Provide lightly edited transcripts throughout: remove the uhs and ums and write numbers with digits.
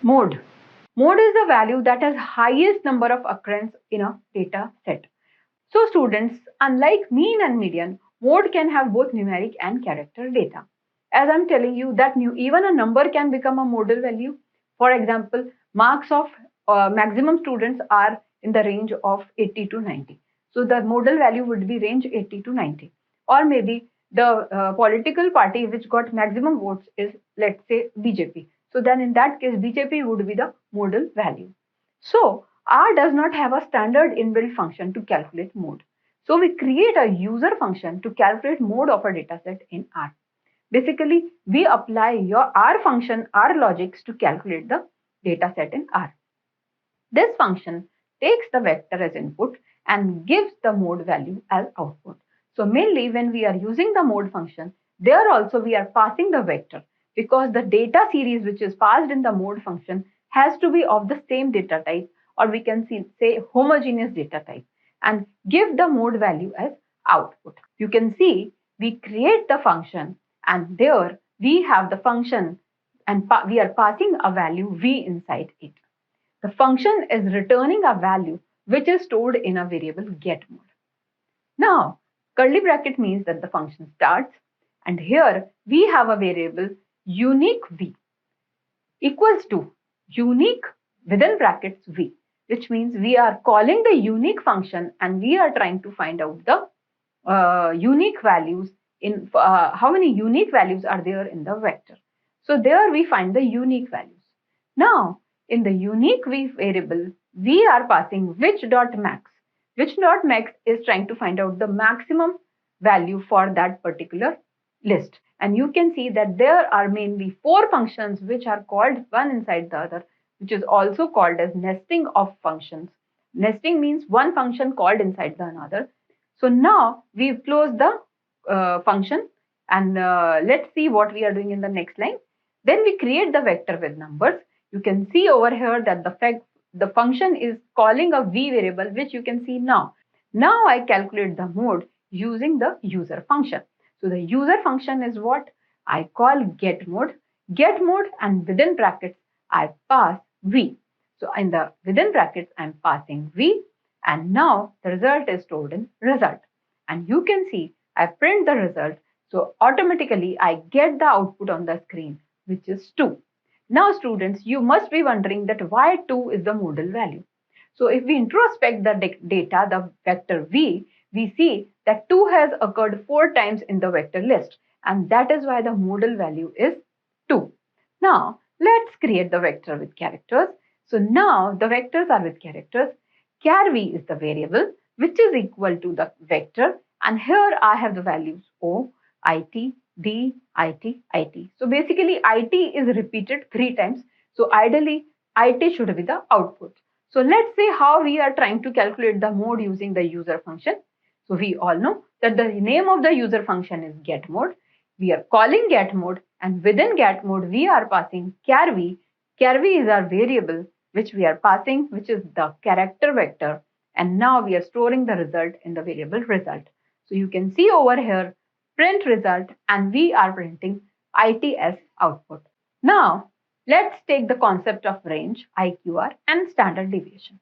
Mode. Mode is the value that has highest number of occurrence in a data set. So students, unlike mean and median, mode can have both numeric and character data. As I'm telling you that even a number can become a modal value. For example, marks of maximum students are in the range of 80 to 90. So the modal value would be range 80 to 90. Or maybe the political party which got maximum votes is, let's say, BJP. So then in that case, BJP would be the modal value. So R does not have a standard inbuilt function to calculate mode. So we create a user function to calculate mode of a dataset in R. Basically, we apply your R function, R logics to calculate the dataset in R. This function takes the vector as input and gives the mode value as output. So mainly when we are using the mode function, there also we are passing the vector, because the data series which is passed in the mode function has to be of the same data type, or we can say homogeneous data type, and give the mode value as output. You can see we create the function and there we have the function and we are passing a value v inside it. The function is returning a value which is stored in a variable get mode. Now, curly bracket means that the function starts, and here we have a variable unique v equals to unique within brackets v, which means we are calling the unique function and we are trying to find out the unique values in how many unique values are there in the vector. So there we find the unique values. Now, in the unique v variable, we are passing which.max. Which.max is trying to find out the maximum value for that particular list. And you can see that there are mainly 4 functions which are called one inside the other, which is also called as nesting of functions. Nesting means one function called inside the another. So now we've closed the function, and let's see what we are doing in the next line. Then we create the vector with numbers. You can see over here that the function is calling a v variable, which you can see now. Now I calculate the mode using the user function. So the user function is what I call get mode, and within brackets I pass v. So in the within brackets I'm passing v, and now the result is stored in result. And you can see I print the result, so automatically I get the output on the screen, which is 2. Now students, you must be wondering that why 2 is the modal value. So if we introspect the data, the vector v, we see that 2 has occurred 4 times in the vector list, and that is why the modal value is 2. Now let's create the vector with characters. So now the vectors are with characters. Char v is the variable which is equal to the vector, and here I have the values o, it, d, it, it. So basically it is repeated 3 times. So ideally it should be the output. So let's see how we are trying to calculate the mode using the user function. So we all know that the name of the user function is get mode. We are calling get mode, and within get mode we are passing char v. Char v is our variable which we are passing, which is the character vector, and now we are storing the result in the variable result. So you can see over here print result, and we are printing it as output. Now let's take the concept of range, IQR, and standard deviation.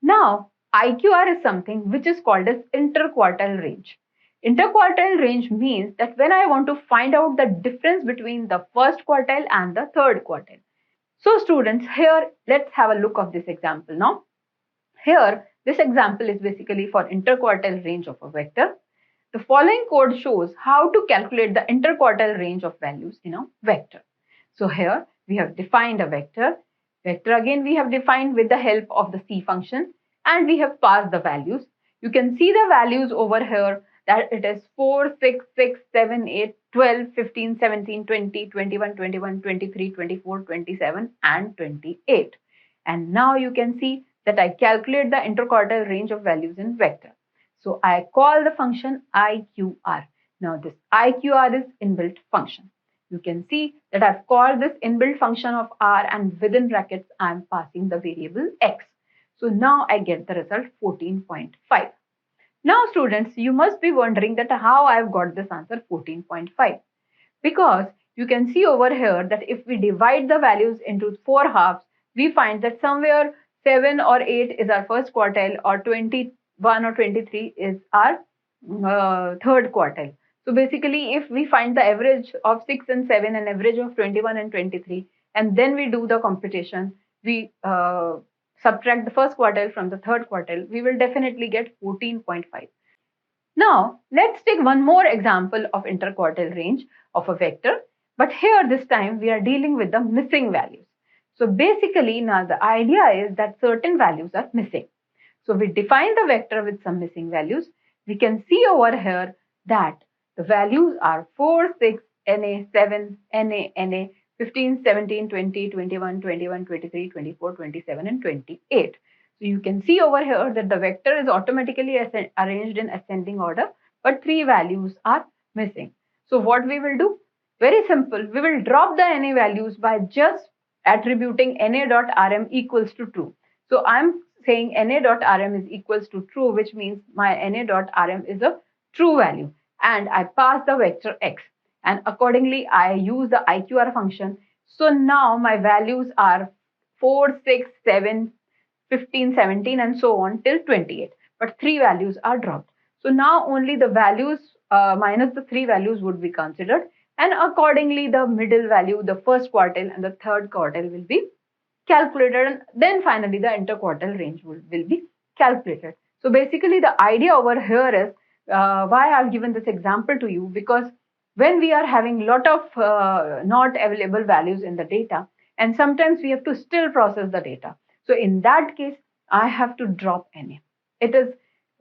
Now IQR is something which is called as interquartile range. Interquartile range means that when I want to find out the difference between the first quartile and the third quartile. So students, here let's have a look of this example now. Here this example is basically for interquartile range of a vector. The following code shows how to calculate the interquartile range of values in a vector. So here we have defined a vector. Vector again we have defined with the help of the C function, and we have passed the values. You can see the values over here that it is 4, 6, 6, 7, 8, 12, 15, 17, 20, 21, 21, 23, 24, 27 and 28. And now you can see that I calculate the interquartile range of values in vector. So I call the function IQR. Now this IQR is inbuilt function. You can see that I've called this inbuilt function of R, and within brackets I'm passing the variable X. So now I get the result 14.5. Now students, you must be wondering that how I've got this answer 14.5. Because you can see over here that if we divide the values into 4 halves, we find that somewhere 7 or 8 is our first quartile, or 21 or 23 is our third quartile. So basically, if we find the average of 6 and 7 and average of 21 and 23, and then we do the computation, we subtract the first quartile from the third quartile, we will definitely get 14.5. Now, let's take one more example of interquartile range of a vector. But here this time we are dealing with the missing values. So basically now the idea is that certain values are missing. So we define the vector with some missing values. We can see over here that the values are 4, 6, NA, 7, NA, NA, 15, 17, 20, 21, 21, 23, 24, 27 and 28. So you can see over here that the vector is automatically arranged in ascending order, but 3 values are missing. So what we will do? Very simple. We will drop the NA values by just attributing NA.rm equals to true. So I'm saying NA.rm is equals to true, which means my NA.rm is a true value. And I pass the vector x. And accordingly, I use the IQR function. So now my values are 4, 6, 7, 15, 17 and so on till 28. But 3 values are dropped. So now only the values minus the 3 values would be considered. And accordingly, the middle value, the first quartile and the third quartile will be calculated. And then finally, the interquartile range will be calculated. So basically, the idea over here is why I've given this example to you, because when we are having a lot of not available values in the data, and sometimes we have to still process the data. So in that case, I have to drop NA. It is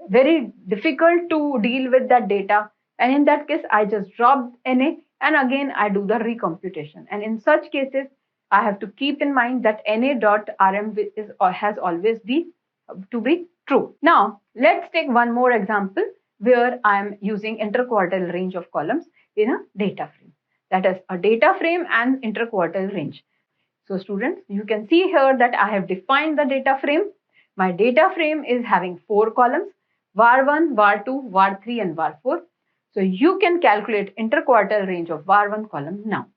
very difficult to deal with that data. And in that case, I just drop NA and again I do the recomputation. And in such cases, I have to keep in mind that NA.rm has always to be true. Now, let's take one more example where I am using interquartile range of columns in a data frame. That is a data frame and interquartile range. So students, you can see here that I have defined the data frame. My data frame is having 4 columns, var1, var2, var3 and var4. So you can calculate interquartile range of var1 column now.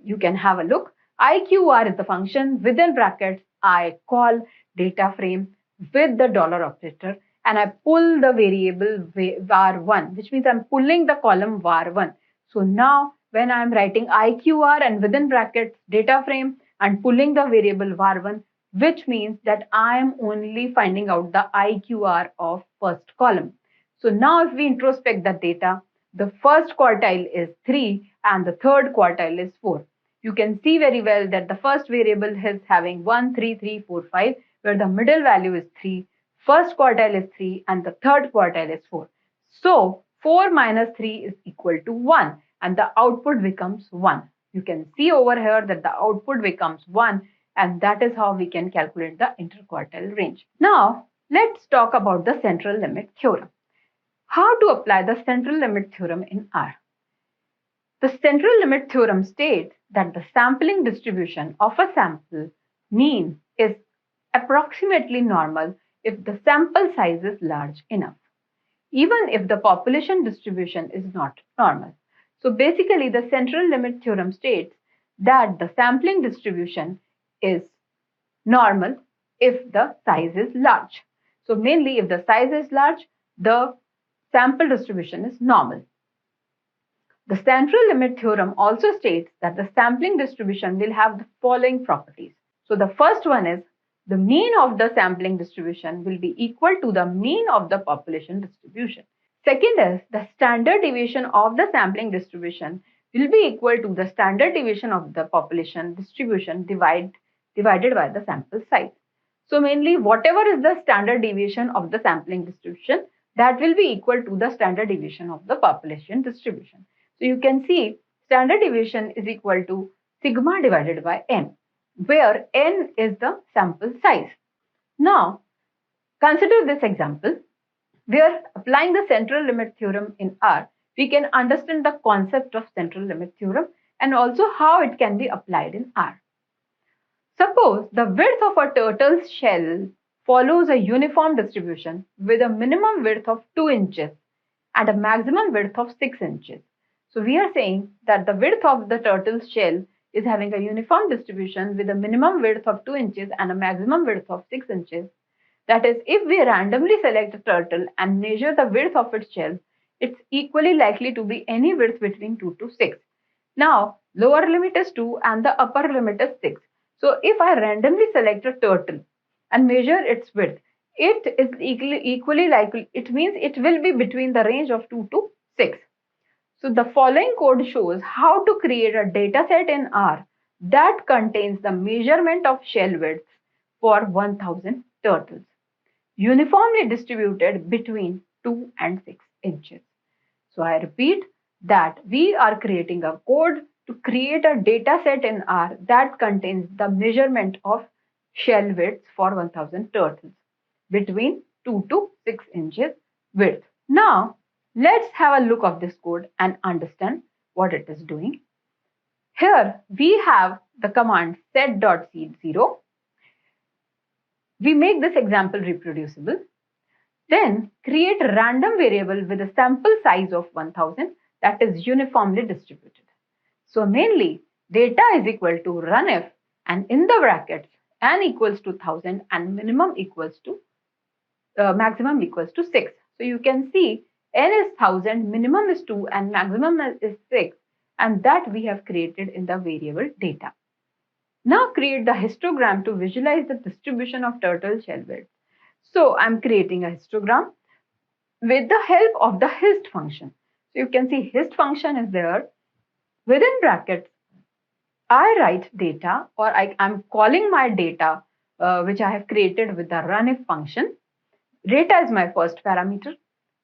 You can have a look. IQR is the function. Within brackets, I call data frame with the dollar operator and I pull the variable var1, which means I'm pulling the column var1. So now when I'm writing IQR and within brackets data frame and pulling the variable var1, which means that I am only finding out the IQR of first column. So now if we introspect the data, the first quartile is 3 and the third quartile is 4. You can see very well that the first variable is having 1, 3, 3, 4, 5, where the middle value is 3, first quartile is 3 and the third quartile is 4. So 4 minus 3 is equal to 1 and the output becomes 1. You can see over here that the output becomes 1 and that is how we can calculate the interquartile range. Now let's talk about the central limit theorem. How to apply the central limit theorem in R? The central limit theorem states that the sampling distribution of a sample mean is approximately normal if the sample size is large enough, even if the population distribution is not normal. So basically, the central limit theorem states that the sampling distribution is normal if the size is large. So mainly if the size is large, the sample distribution is normal. The central limit theorem also states that the sampling distribution will have the following properties. So the first one is the mean of the sampling distribution will be equal to the mean of the population distribution. Second is the standard deviation of the sampling distribution will be equal to the standard deviation of the population distribution divided by the sample size. So mainly whatever is the standard deviation of the sampling distribution, that will be equal to the standard deviation of the population distribution. So you can see standard deviation is equal to sigma divided by n, where n is the sample size. Now consider this example where applying the central limit theorem in R, we can understand the concept of central limit theorem and also how it can be applied in R. Suppose the width of a turtle's shell follows a uniform distribution with a minimum width of 2 inches and a maximum width of 6 inches. So we are saying that the width of the turtle's shell is having a uniform distribution with a minimum width of 2 inches and a maximum width of 6 inches. That is, if we randomly select a turtle and measure the width of its shell, it's equally likely to be any width between 2 to 6. Now, lower limit is 2 and the upper limit is 6. So if I randomly select a turtle and measure its width, it is equally likely, it means it will be between the range of 2 to 6. So the following code shows how to create a dataset in R that contains the measurement of shell widths for 1000 turtles, uniformly distributed between 2 and 6 inches. So I repeat that we are creating a code to create a data set in R that contains the measurement of shell widths for 1000 turtles between 2 to 6 inches width. Now, let's have a look of this code and understand what it is doing. Here we have the command set.seed0. We make this example reproducible. Then create a random variable with a sample size of 1000 that is uniformly distributed. So mainly data is equal to runif and in the brackets n equals to 1000 and maximum equals to 6. So you can see n is 1000, minimum is 2 and maximum is 6, and that we have created in the variable data. Now create the histogram to visualize the distribution of turtle shell width. So I'm creating a histogram with the help of the hist function. So you can see hist function is there. Within brackets, I write data, or I'm calling my data which I have created with the runif function. Data is my first parameter,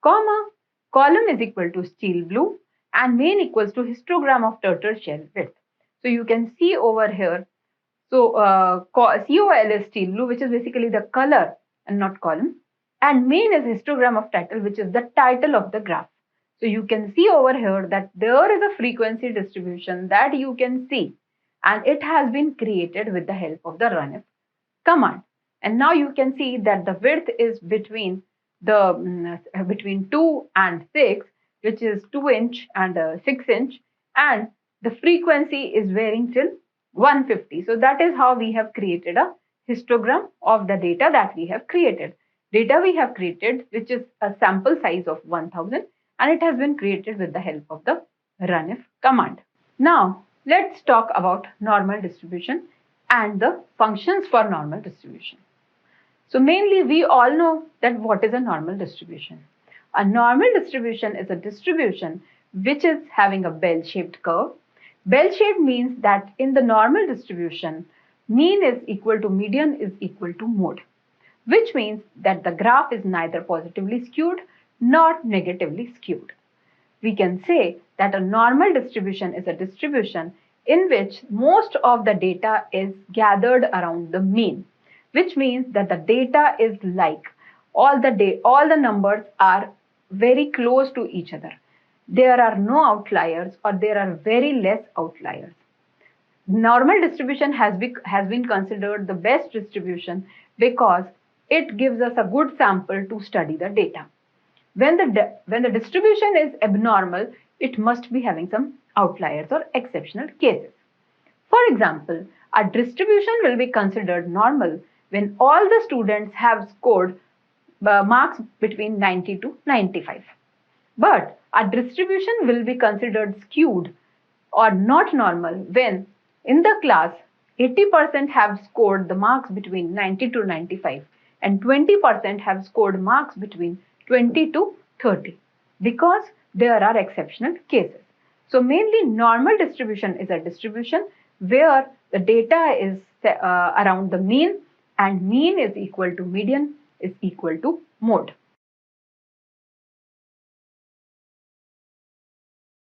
comma, column is equal to steel blue and main equals to histogram of turtle shell width. So you can see over here, so COL is steel blue, which is basically the color and not column, and main is histogram of title, which is the title of the graph. So you can see over here that there is a frequency distribution that you can see, and it has been created with the help of the runif command. And now you can see that the width is between 2 and 6, which is 2 inch and 6 inch, and the frequency is varying till 150. So that is how we have created a histogram of the data that we have created. Data we have created, which is a sample size of 1000, and it has been created with the help of the runif command. Now, let's talk about normal distribution and the functions for normal distribution. So mainly we all know that what is a normal distribution. A normal distribution is a distribution which is having a bell-shaped curve. Bell-shaped means that in the normal distribution, mean is equal to median is equal to mode, which means that the graph is neither positively skewed nor negatively skewed. We can say that a normal distribution is a distribution in which most of the data is gathered around the mean, which means that the data is like all the numbers are very close to each other. There are no outliers or there are very less outliers. Normal distribution has been considered the best distribution because it gives us a good sample to study the data. When the distribution is abnormal, it must be having some outliers or exceptional cases. For example, a distribution will be considered normal when all the students have scored marks between 90 to 95. But a distribution will be considered skewed or not normal when in the class 80% have scored the marks between 90 to 95 and 20% have scored marks between 20 to 30 because there are exceptional cases. So mainly normal distribution is a distribution where the data is around the mean and mean is equal to median is equal to mode.